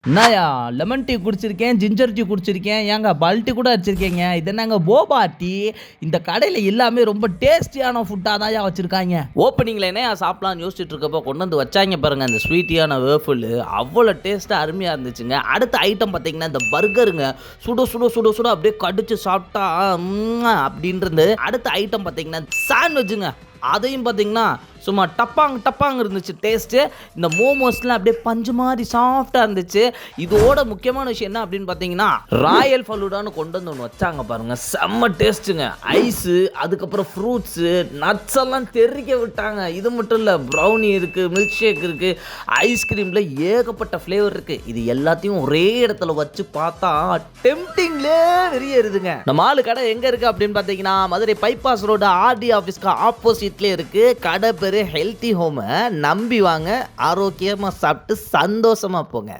என்னய்யா lemon tea குடிச்சிருக்கேன், ginger tea குடிச்சிருக்கேன். ஏங்க பல்டி கூட அடிச்சிருக்கீங்க. இது என்னங்க போபா டீ? இந்த கடையில எல்லாமே ரொம்ப டேஸ்டியான ஃபுட்டா தான்யா வச்சிருக்காய்ங்க. ஓப்பனிங்ல என்னய்யா சாப்பிடலாம்னு யோசிச்சுட்டு இருக்கப்போ கொண்டு வந்து வச்சாய்ங்க பாருங்க அந்த ஸ்வீட்டியான வேஃபில். அவ்வளோ டேஸ்ட்டா அருமையா இருந்துச்சுங்க. அடுத்த ஐட்டம் பார்த்தீங்கன்னா இந்த பர்கருங்க. சுட சுட சுட சுட அப்படியே கடிச்சு சாப்பிட்டா அப்படின்றது. அடுத்த ஐட்டம் பார்த்தீங்கன்னா சாண்ட்விச்சுங்க. அதையும் பார்த்தீங்கன்னா சும்மா டப்பாங் இருந்துச்சு டேஸ்ட்டு. இந்த மோமோஸ்லாம் அப்படியே பஞ்சு மாதிரி சாஃப்டாக இருந்துச்சு. இதோட முக்கியமான விஷயம் என்ன அப்படின்னு பார்த்தீங்கன்னா ராயல் ஃபலூடான்னு கொண்டு வந்து ஒன்று வச்சாங்க பாருங்க. செம்ம டேஸ்ட்டுங்க. ஐஸு, அதுக்கப்புறம் ஃப்ரூட்ஸு, நட்ஸ் எல்லாம் தெறிக்க விட்டாங்க. இது மட்டும் இல்லை, ப்ரௌனி இருக்குது, மில்க் ஷேக் இருக்குது, ஐஸ்கிரீமில் ஏகப்பட்ட ஃப்ளேவர் இருக்குது. இது எல்லாத்தையும் ஒரே இடத்துல வச்சு பார்த்தா டெம்டிங்லே வெறியேறுதுங்க. நம்ம ஆளு கடை எங்கே இருக்குது அப்படின்னு பார்த்தீங்கன்னா மதுரை பைபாஸ் ரோடு ஆர்டி ஆஃபீஸ்க்கு ஆப்போசிட்லேயே இருக்குது. கடை பேர் ஹெல்த்தி ஹோமை. நம்பி வாங்க, ஆரோக்கியமாக சாப்பிட்டு சந்தோஷமாக போங்க.